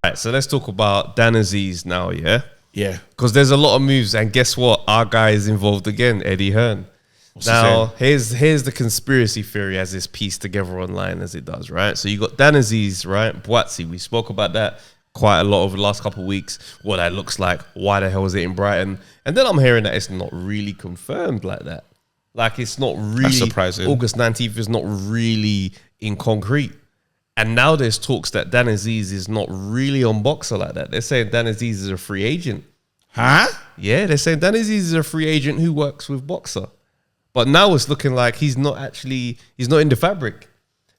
Right, so let's talk about Dan Azeez now, yeah? Yeah. Because there's a lot of moves, and guess what? Our guy is involved again, Eddie Hearn. Now, here's the conspiracy theory as it's pieced together online as it does, right? So you got Dan Azeez, right? Boatsy, we spoke about that quite a lot over the last couple of weeks, what that looks like, why the hell is it in Brighton? And then I'm hearing that it's not really confirmed like that. Like, it's not really... That's surprising. August 19th is not really in concrete. And now there's talks that Dan Azeez is not really on Boxer like that. They're saying Dan Azeez is a free agent. Huh? Yeah, they're saying Dan Azeez is a free agent who works with Boxer. But now it's looking like he's not in the fabric.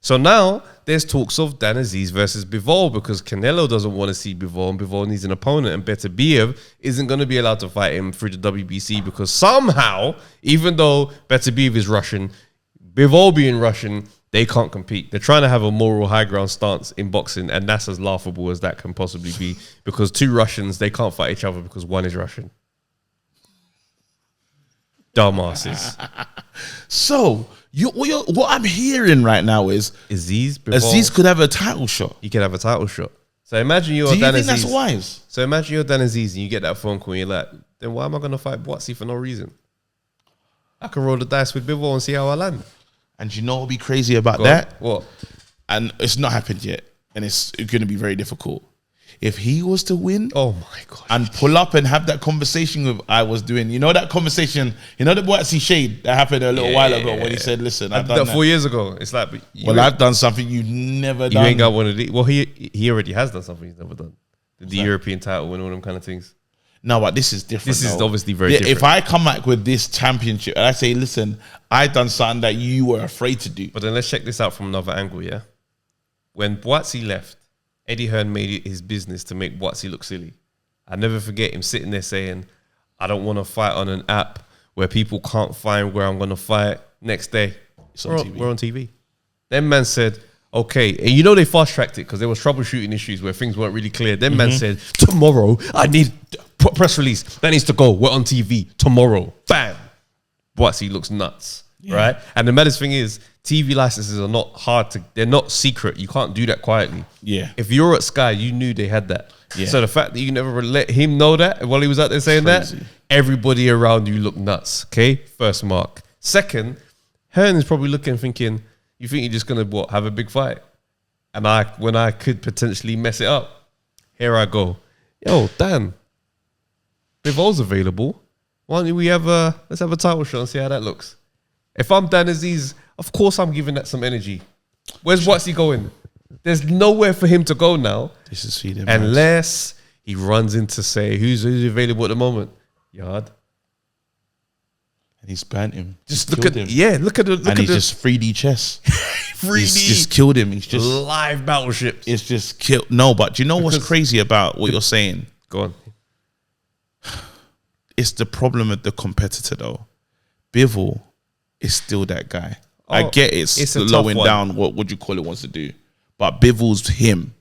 So now there's talks of Dan Azeez versus Bivol because Canelo doesn't want to see Bivol and Bivol needs an opponent, and Beterbiev isn't going to be allowed to fight him through the WBC because somehow, even though Beterbiev is Russian, Bivol being Russian, they can't compete. They're trying to have a moral high ground stance in boxing, and that's as laughable as that can possibly be because two Russians, they can't fight each other because one is Russian. Dumbasses. So, what I'm hearing right now is Azeez could have a title shot. You could have a title shot. So imagine you're Dan Azeez. Do you think that's that's wise? So imagine you're Dan Azeez and you get that phone call and you're like, then why am I going to fight Boatsy for no reason? I can roll the dice with Bivol and see how I land. And you know what would be crazy about that? What? And it's not happened yet. And it's going to be very difficult. If he was to win, oh my God, and pull up and have that conversation with I was doing, you know that conversation, you know the Boatsy shade that happened a little while ago when he said, listen, I've done that 4 years ago. It's like, I've done something you never done. You ain't got one of these. Well, he already has done something he's never done. The European title and all them kind of things. No, but this is different. This is obviously very different. If I come back with this championship and I say, listen, I done something that you were afraid to do. But then let's check this out from another angle, yeah? When Boatsy left, Eddie Hearn made it his business to make Boatsy look silly. I never forget him sitting there saying, I don't want to fight on an app where people can't find where I'm going to fight. Next day, we're on TV. Then man said, okay. And you know they fast-tracked it because there was troubleshooting issues where things weren't really clear. Then man said, tomorrow, I need press release. That needs to go. We're on TV tomorrow. Bam. Boatsy looks nuts, right? And the maddest thing is, TV licenses are not hard to, they're not secret. You can't do that quietly. Yeah. If you're at Sky, you knew they had that. Yeah. So the fact that you never let him know that while he was out there saying that, everybody around you look nuts. Okay? First mark. Second, Hearn is probably looking thinking, you think you're just going to have a big fight? And when I could potentially mess it up, here I go. Yo, Dan, Bivol's available. Why don't we let's have a title shot and see how that looks. If I'm Dan Azeez, of course I'm giving that some energy. Where's Boatsy going? There's nowhere for him to go now. This is feeding unless he runs into, say, who's available at the moment? Yard. And he's burnt him. Just look at him. Yeah, look at the. And he's just 3D chess. 3D. He's just killed him. He's just live battleships. It's just killed. No, but you know what's crazy about what you're saying? Go on. It's the problem with the competitor though. Bivol is still that guy. I get it's slowing down what would you call it wants to do. But Bivol's him.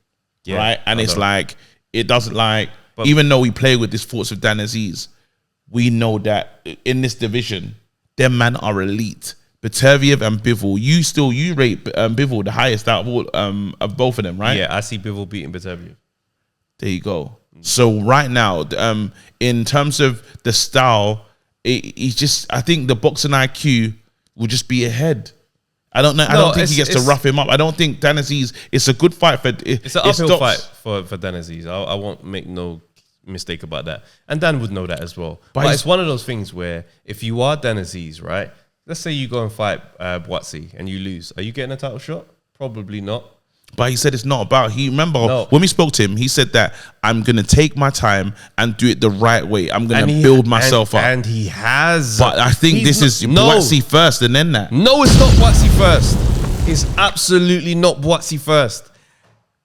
Yeah, right? And it's like, it doesn't like, even though we play with these thoughts of Dan Azeez, we know that in this division, them man are elite. Beterbiev and Bivol, you rate Bivol the highest out of both of them, right? Yeah, I see Bivol beating Beterbiev. There you go. So right now, in terms of the style, he's just, I think the boxing IQ will just be ahead. I don't know. I don't think he gets to rough him up. I don't think Dan Azeez, it's a good fight for it's an uphill fight for Dan Azeez. I won't make no mistake about that. And Dan would know that as well. But it's one of those things where if you are Dan Azeez, right? Let's say you go and fight Boatsy and you lose. Are you getting a title shot? Probably not. But he said it's not about, when we spoke to him, he said that I'm going to take my time and do it the right way. I'm going to build myself up. And he has. But I think this is Boatsy first and then that. No, it's not Boatsy first. It's absolutely not Boatsy first.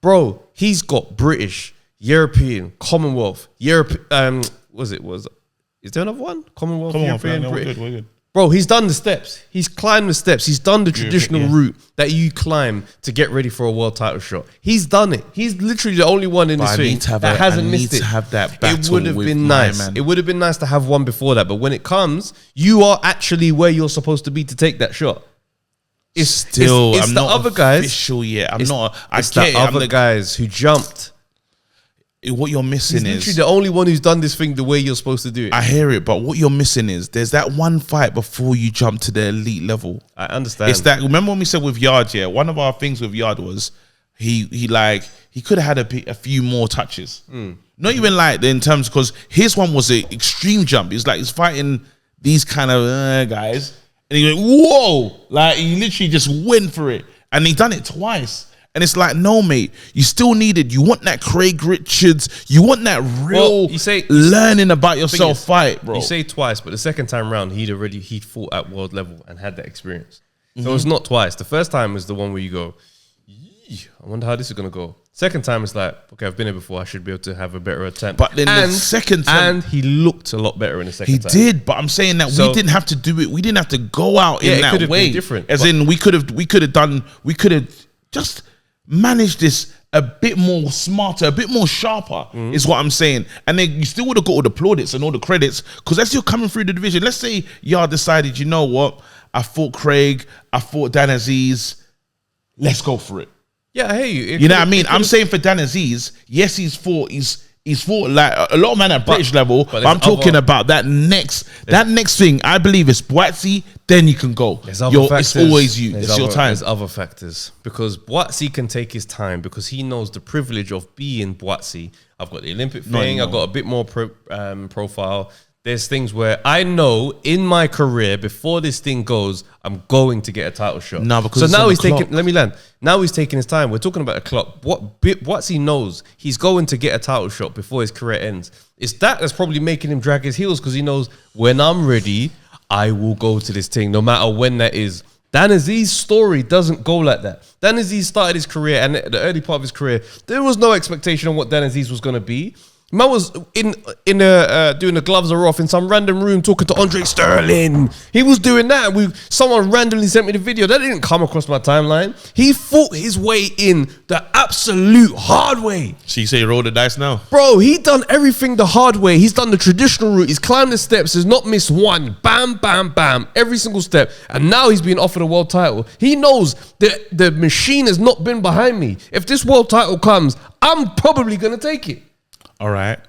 Bro, he's got British, European, Commonwealth, is there another one? Commonwealth, European, British. We're good. Bro, he's done the steps. He's climbed the steps. He's done the traditional route that you climb to get ready for a world title shot. He's done it. He's literally the only one in this thing that hasn't missed it. To have that battle. It would have been nice. It would have been nice to have one before that. But when it comes, you are actually where you're supposed to be to take that shot. It's the other guys. Official yet. It's the other guys who jumped. what you're missing He's literally the only one who's done this thing the way you're supposed to do it. I hear it, but what you're missing is there's that one fight before you jump to the elite level. I understand. It's that. Remember when we said with Yard? Yeah, one of our things with Yard was he could have had a few more touches. Not even like in terms, because his one was an extreme jump. He's like he's fighting these kind of guys, and he went whoa, like he literally just went for it, and he done it twice. And it's like, no, mate, you still needed. You want that Craig Richards. You want that real learning about yourself fight, bro. You say twice, but the second time round, he'd fought at world level and had that experience. So it's not twice. The first time is the one where you go, I wonder how this is going to go. Second time, it's like, okay, I've been here before. I should be able to have a better attempt. But then the second time. And he looked a lot better in the second time. He did, but I'm saying that we didn't have to do it. We didn't have to go out in that way. Been different. As in, we could have just managed this a bit more smarter, a bit more sharper, is what I'm saying. And then you still would have got all the plaudits and all the credits, because as you're coming through the division, let's say Yard decided, you know what, I fought Craig, I fought Dan Azeez, let's go for it. Yeah, I hear you. You know what I mean? I'm saying for Dan Azeez, yes, he's fought like a lot of men at British level, but I'm talking about that next thing. I believe it's Boatsy, then you can go. It's always you. It's your time. There's other factors, because Boatsy can take his time because he knows the privilege of being Boatsy. I've got the Olympic thing. I've got a bit more profile. There's things where I know in my career, before this thing goes, I'm going to get a title shot. No, because so now he's taking. Let me land. Now he's taking his time. We're talking about a clock. What's he knows? He's going to get a title shot before his career ends. It's that's probably making him drag his heels, because he knows when I'm ready, I will go to this thing, no matter when that is. Dan Azeez's story doesn't go like that. Dan Azeez started his career, and the early part of his career, there was no expectation on what Dan Azeez was going to be. Man was doing the gloves are off in some random room talking to Andre Sterling. He was doing that. Someone randomly sent me the video. That didn't come across my timeline. He fought his way in the absolute hard way. So you say you roll the dice now? Bro, he done everything the hard way. He's done the traditional route. He's climbed the steps. He's not missed one. Bam, bam, bam. Every single step. And now he's being offered a world title. He knows that the machine has not been behind me. If this world title comes, I'm probably going to take it. All right.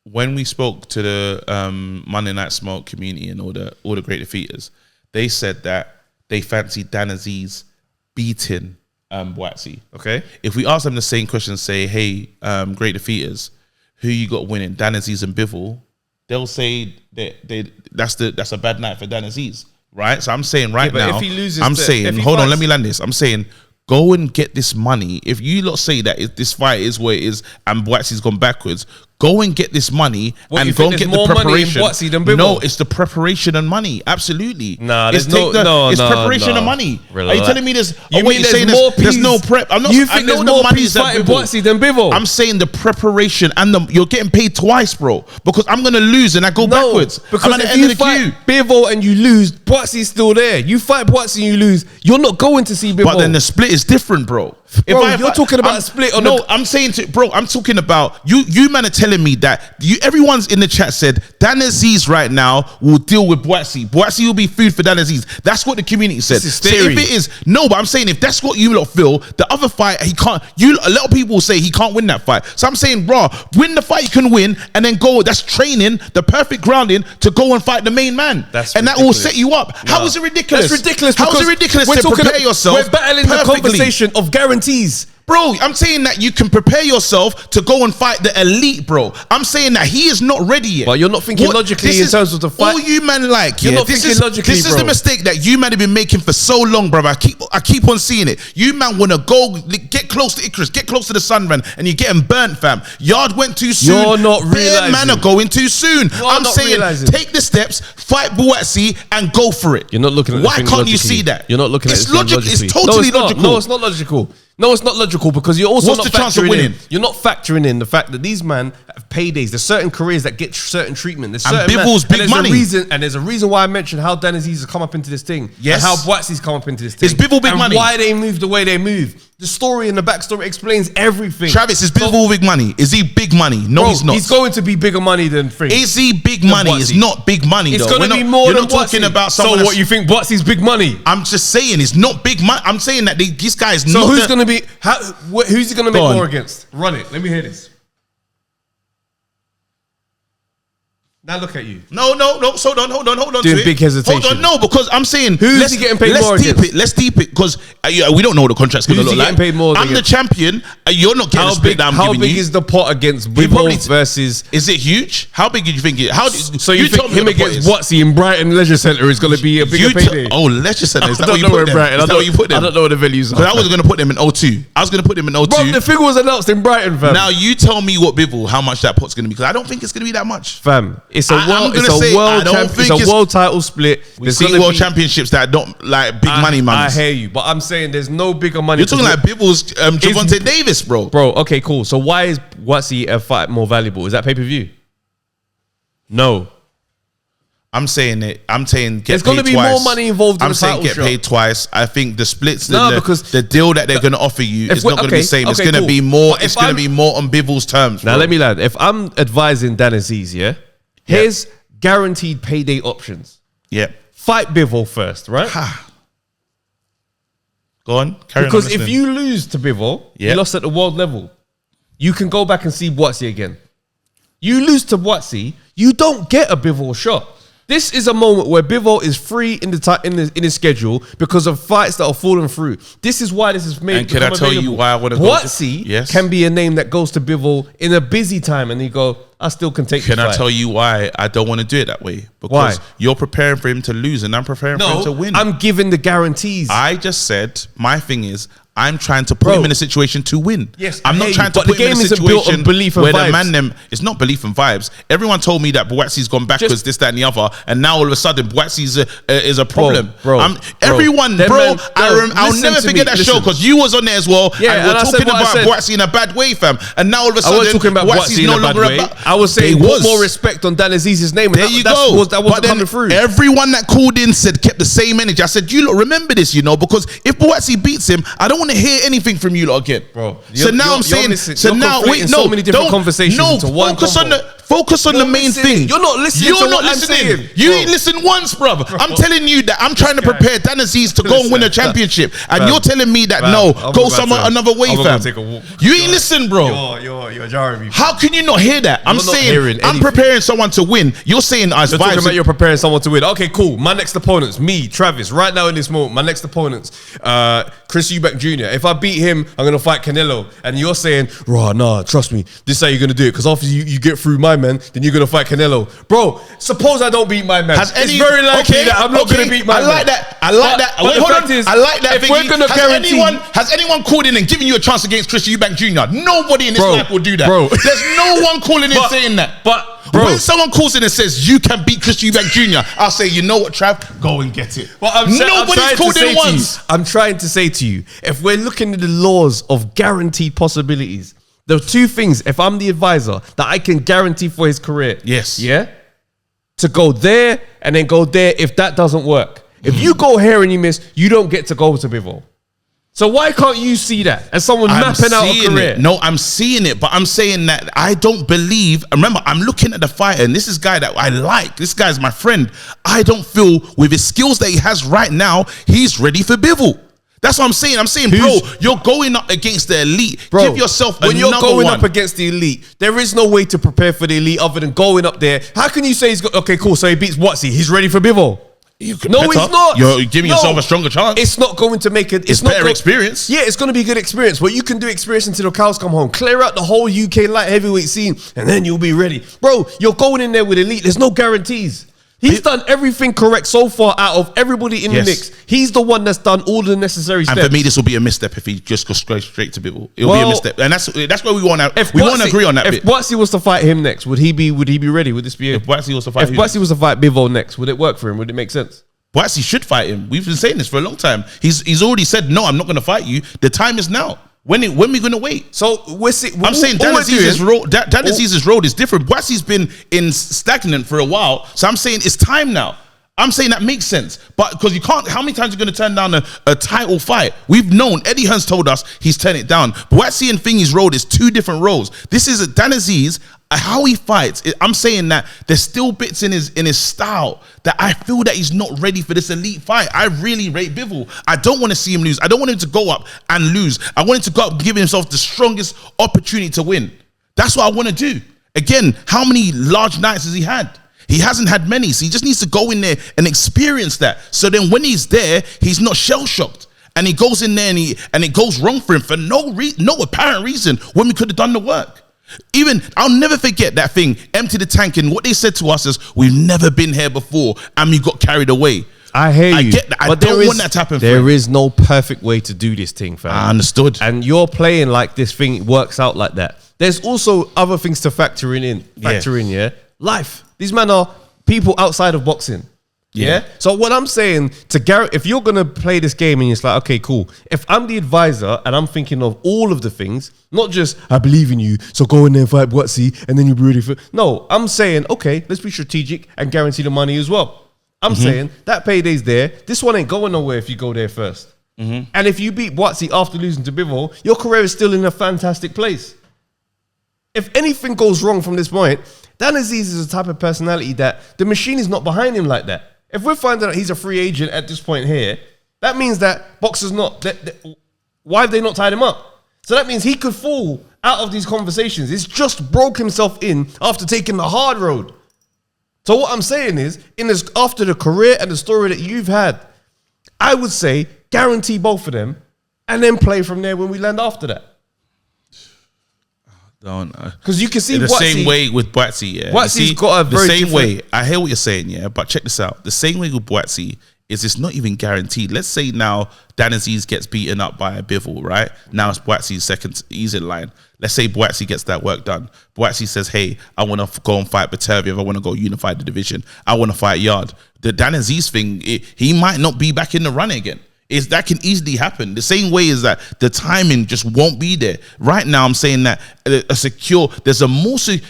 When we spoke to the Monday Night Smoke community and all the great defeaters, they said that they fancied Dan Azeez beating Boatsy. Okay. If we ask them the same question, say, hey, great defeaters, who you got winning, Dan Azeez and Bivol, they'll say that's a bad night for Dan Azeez, right? So I'm saying now, if he loses, hold on, let me land this. I'm saying, go and get this money. If you lot say that this fight is where it is and Boatsy's gone backwards, go and get this money and go and get the preparation. No, it's the preparation and money. Absolutely. Nah, it's preparation and money. Relax. Are you telling me there's? There's no prep. I'm not. You think there's more peace fighting Boatsy than Bivol? I'm saying the preparation and you're getting paid twice, bro. Because I'm gonna lose and I go backwards. Because I'm at the end of the queue. Bivol and you lose, Boatsy's still there. You fight Boatsy and you lose, you're not going to see Bivol. But then the split is different, bro. You're talking about a split on I'm saying I'm talking about you man are telling me that everyone's in the chat said Dan Azeez right now will deal with Boatsy. Boatsy will be food for Dan Azeez. That's what the community said. This is So theory. if it is but I'm saying if that's what you lot feel, the other fight he can't. A lot of people say he can't win that fight. So I'm saying, bro, win the fight you can win, and then go. That's training, the perfect grounding to go and fight the main man. That will set you up. No. How is it ridiculous? That's ridiculous. How is it ridiculous to prepare yourself? We're battling the conversation of guarantees. Bro, I'm saying that you can prepare yourself to go and fight the elite, bro. I'm saying that he is not ready yet. But you're not thinking logically in terms of the fight. All you man you're not thinking logically, This is the mistake that you man have been making for so long, bro. I keep on seeing it. You man want to go get close to Icarus, get close to the Sunran, and you're getting burnt, fam. Yard went too soon. You're not realizing. Man are going too soon. I'm saying take the steps, fight Boatsy, and go for it. You're not looking at Why can't you see that? You're not looking at it's logical. It's totally logical. No, it's not logical. No, it's not logical, because you're also What's the chance of winning? You're not factoring in the fact that these men have paydays. There's certain careers that get certain treatment. There's certain Bivol's big money. There's a reason why I mentioned how Dan Azeez has come up into this thing. Yes. And how Boatsy's come up into this thing. Is Bivol big money? Why they move the way they move. The story and the backstory explains everything. Travis, is Bivol big money? Is he big money? No, he's not. He's going to be bigger money than Free. Is he big money? It's not big money, it's though. It's going to be more than talking about someone. So what, you think Boatsy's big money? I'm just saying it's not big money. I'm saying that this guy is not. So who's going to be? Who's he going to make more against? Run it. Let me hear this. Now look at you. No. So hold on. Doing big hesitation. Hold on, no, because I'm saying who's he getting paid more against? Let's deep it, because we don't know what the contract's going to look like. Paid more I'm the champion. You're not getting the split that I'm giving you. How big is the pot against Bivol versus? Is it huge? How big do you think it? So you think him against Watsy in Brighton Leisure Centre is going to be a bigger payday? Leisure Centre. Is that where you put them? I don't know what the values are. Because I was going to put them in O2. I was going to put them in O2. Bro, the figure was announced in Brighton, fam. Now you tell me what Bivol, how much that pot's going to be, because I don't think it's going to be that much, fam. It's a world title split. We've seen world championships that don't like big money. I hear you, but I'm saying there's no bigger money. You're talking like Bivol's Javonte Davis, bro. Okay, cool. So why is Watsy a fight more valuable? Is that pay-per-view? No. I'm saying it. I'm saying there's going to be more money involved in the title shot. I'm saying get paid twice. I think the splits, because the deal that they're going to offer you is not going to be the same. It's going to be more. It's going to be more on Bivol's terms. Now let me land. If I'm advising Dan Azeez, here's guaranteed payday options. Yeah. Fight Bivol first, right? Go on. Carry because on if you lose to Bivol, you lost at the world level. You can go back and see Watsy again. You lose to Watsy, you don't get a Bivol shot. This is a moment where Bivol is free in his schedule because of fights that are falling through. This is why this is made. And can I tell you why I want to go? Watsy can be a name that goes to Bivol in a busy time, and you go, I still can take. Can I tell you why I don't want to do it that way? Because you're preparing for him to lose, and I'm preparing for him to win. I'm giving the guarantees. I just said my thing is, I'm trying to put him in a situation to win. Yes, I'm not trying to put him in a situation where the man it's not belief and vibes. Everyone told me that Buatsy's gone backwards, this, that, and the other, and now all of a sudden Buatsy's is a problem. I'll never forget that show because you was on there as well. Yeah, and we're talking about Buatsy in a bad way, fam. And now all of a sudden, I wasn't talking about Buatsy in a bad way. I was saying put more respect on Dan Azeez's name. There you go. That wasn't coming through. Everyone that called in kept the same energy. I said, you lot remember this, because if Buatsy beats him, I don't want to hear anything from you lot again, bro. So now I'm saying, so now wait, no, many different conversations into one. Focus on the main thing. You're not listening. You're not listening. You ain't listen once, brother. I'm telling you that I'm trying to prepare Dan Azeez to go and win a championship, and you're telling me that no, go somewhere another way, fam. You ain't listen, bro. You're jarring me. How can you not hear that? I'm saying I'm preparing someone to win. You're saying you're talking about you're preparing someone to win. Okay, cool. My next opponents, me, Travis, right now in this moment, my next opponents, Chris Eubank Jr. If I beat him, I'm gonna fight Canelo, and you're saying, nah, trust me, this is how you're gonna do it. Because after you get through my man, then you're gonna fight Canelo, bro. Suppose I don't beat my man. It's very likely that I'm not gonna beat my man. I like that. I like that. Wait, hold on. I like that. If we're gonna guarantee, has anyone called in and given you a chance against Chris Eubank Jr.? Nobody in this life will do that. Bro. There's no one calling in saying that. But when someone calls in and says you can beat Chris Eubank Jr., I'll say, you know what, Trav? Go and get it. Well, nobody's called in once. I'm trying to say to you, if we're looking at the laws of guaranteed possibilities, there are two things, if I'm the advisor, that I can guarantee for his career. Yes. Yeah? To go there and then go there if that doesn't work. If you go here and you miss, you don't get to go to Bivol. So why can't you see that as someone mapping out a career? No, I'm seeing it, but I'm saying that I don't believe. Remember, I'm looking at the fighter, and this is a guy that I like. This guy's my friend. I don't feel with his skills that he has right now, he's ready for Bivol. That's what I'm saying. I'm saying, bro, you're going up against the elite. Bro, give yourself another one. When you're going up against the elite, there is no way to prepare for the elite other than going up there. How can you say he's got, okay, cool, so he beats Watsy, he's ready for Bivol? No, he's not. You're giving yourself a stronger chance. It's not going to make it. It's better experience. Yeah, it's going to be a good experience. But you can do experience until the cows come home. Clear out the whole UK light heavyweight scene, and then you'll be ready, bro. You're going in there with elite. There's no guarantees. He's done everything correct so far out of everybody in the mix. He's the one that's done all the necessary steps. And for me, this will be a misstep if he just goes straight to Bivol. It'll be a misstep, and that's where we want to. We want to agree on that. If Watsy was to fight him next, would he be ready? Would this be? If Watsy was to fight, Bivol next, would it work for him? Would it make sense? Watsy should fight him. We've been saying this for a long time. He's already said no. I'm not going to fight you. The time is now. When are we going to wait? So I'm saying Dan Azeez's road is different. Watsy's been in stagnant for a while. So I'm saying it's time now. I'm saying that makes sense. But because you can't, how many times are you going to turn down a title fight? We've known, Eddie Hearn's told us he's turned it down. But Watsy and Thingy's road is two different roads. This is Dan Azeez, how he fights. I'm saying that there's still bits in his style that I feel that he's not ready for this elite fight. I really rate Bivol. I don't want to see him lose. I don't want him to go up and lose. I want him to go up and give himself the strongest opportunity to win. That's what I want to do. Again, how many large nights has he had? He hasn't had many, so he just needs to go in there and experience that. So then when he's there, he's not shell-shocked. And he goes in there and it goes wrong for him for no apparent reason when we could have done the work. Even, I'll never forget that thing, empty the tank, and what they said to us is, we've never been here before, and we got carried away. I hear you. I get that. I don't want that to happen. There is no perfect way to do this thing, fam. I understood. And you're playing like this thing works out like that. There's also other things to factor in, yeah? Life. These men are people outside of boxing. Yeah. So what I'm saying to Garrett, if you're gonna play this game and it's like, okay, cool. If I'm the advisor and I'm thinking of all of the things, not just I believe in you, so go in there and fight Buatsi and then you'll be ready for. No, I'm saying, okay, let's be strategic and guarantee the money as well. I'm saying that payday's there. This one ain't going nowhere if you go there first. And if you beat Buatsi after losing to Bivol, your career is still in a fantastic place. If anything goes wrong from this point, Dan Azeez is the type of personality that the machine is not behind him like that. If we're finding out he's a free agent at this point here, that means that boxers not. Why have they not tied him up? So that means he could fall out of these conversations. He's just broke himself in after taking the hard road. So what I'm saying is, after the career and the story that you've had, I would say guarantee both of them, and then play from there when we land after that. Don't know. Because you can see the same way with Buatsi, yeah. Buatsi's got a very the same way. I hear what you're saying, yeah, but check this out. The same way with Buatsi is it's not even guaranteed. Let's say now Dan Azeez gets beaten up by a Bivol, right? Now it's Buatsi's second, he's in line. Let's say Buatsi gets that work done. Buatsi says, hey, I want to go and fight Batavia. I want to go unify the division. I want to fight Yard. The Dan Azeez thing, he might not be back in the run again. That can easily happen. The same way is that the timing just won't be there. Right now, I'm saying that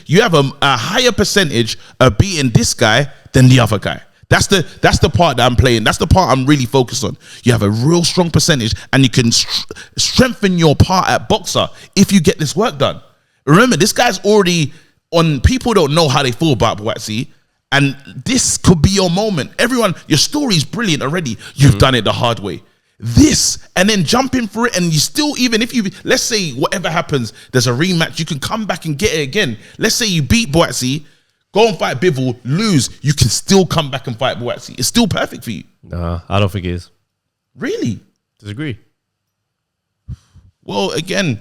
you have a higher percentage of beating this guy than the other guy. That's the part that I'm playing. That's the part I'm really focused on. You have a real strong percentage, and you can strengthen your part at boxer if you get this work done. Remember, this guy's already on. People don't know how they feel about Buatsi. And this could be your moment. Everyone, your story's brilliant already. You've done it the hard way. This, and then jumping for it, and you still, even if you, let's say whatever happens, there's a rematch, you can come back and get it again. Let's say you beat Buatsi, go and fight Bivol, lose, you can still come back and fight Buatsi. It's still perfect for you. Nah, I don't think it is. Really? Disagree. Well, again,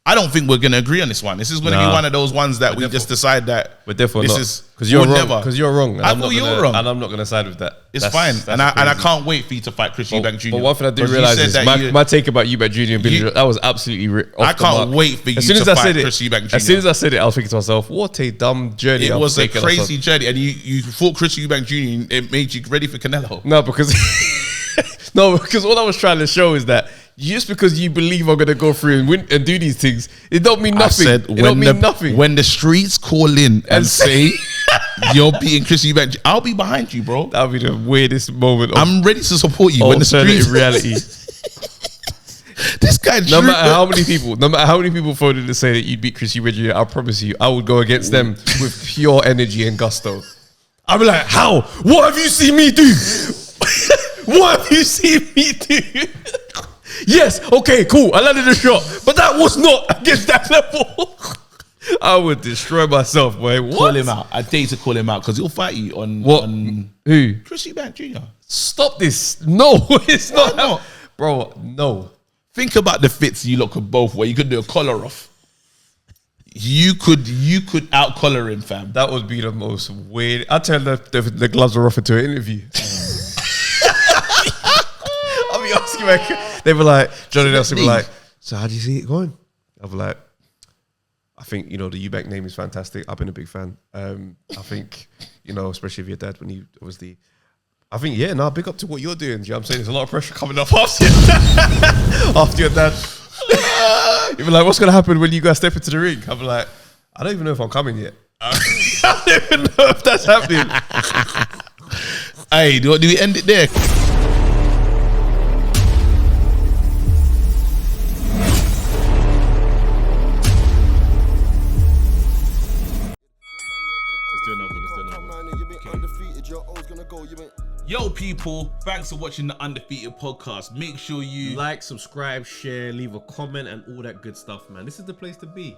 I don't think we're going to agree on this one. This is going to be one of those ones that we just decide that but therefore this not. is because you're wrong. Because you're wrong. I thought you were wrong, and I'm not going to side with that. It's fine, and I can't wait for you to fight Chris Eubank Jr. But one thing I do realize is my take about Eubank Jr. and Billy Joe, that was absolutely off I can't wait for you to fight Chris Eubank Jr. As soon as I said it, I was thinking to myself, "What a dumb journey!" It was a crazy journey, and you fought Chris Eubank Jr. It made you ready for Canelo. No, because what I was trying to show is that. Just because you believe I'm gonna go through and win and do these things, it don't mean nothing. It don't mean nothing. When the streets call in and say you're beating Chris Eubank, I'll be behind you, bro. That'll be the weirdest moment. I'm ready to support you when the streets reality. This guy. No matter how many people phoned in to say that you'd beat Chris Eubank, I promise you, I would go against them with pure energy and gusto. I'll be like, how? What have you seen me do? What have you seen me do? Yes, okay, cool. I landed a shot, but that was not against that level. I would destroy myself, boy. What? Call him out. I dare you to call him out because he'll fight you on what? Who? Chris Eubank Jr. Stop this. No, it's not. No. Bro, no. Think about the fits you lot could both wear. You could do a collar off. You could out collar him, fam. That would be the most weird. I tell the gloves are offered to an interview. I'll be asking like. They were like, Johnny Nelson were like, so how do you see it going? I was like, I think, the Eubank name is fantastic. I've been a big fan. I think, especially if your dad, when he was I think, big up to what you're doing. Do you know what I'm saying? There's a lot of pressure coming up after your dad. After your dad. You'd be like, what's going to happen when you guys step into the ring? I'm like, I don't even know if I'm coming yet. I don't even know if that's happening. Hey, do we end it there? Yo, people, thanks for watching the Undefeated podcast. Make sure you like, subscribe, share, leave a comment, and all that good stuff, man. This is the place to be.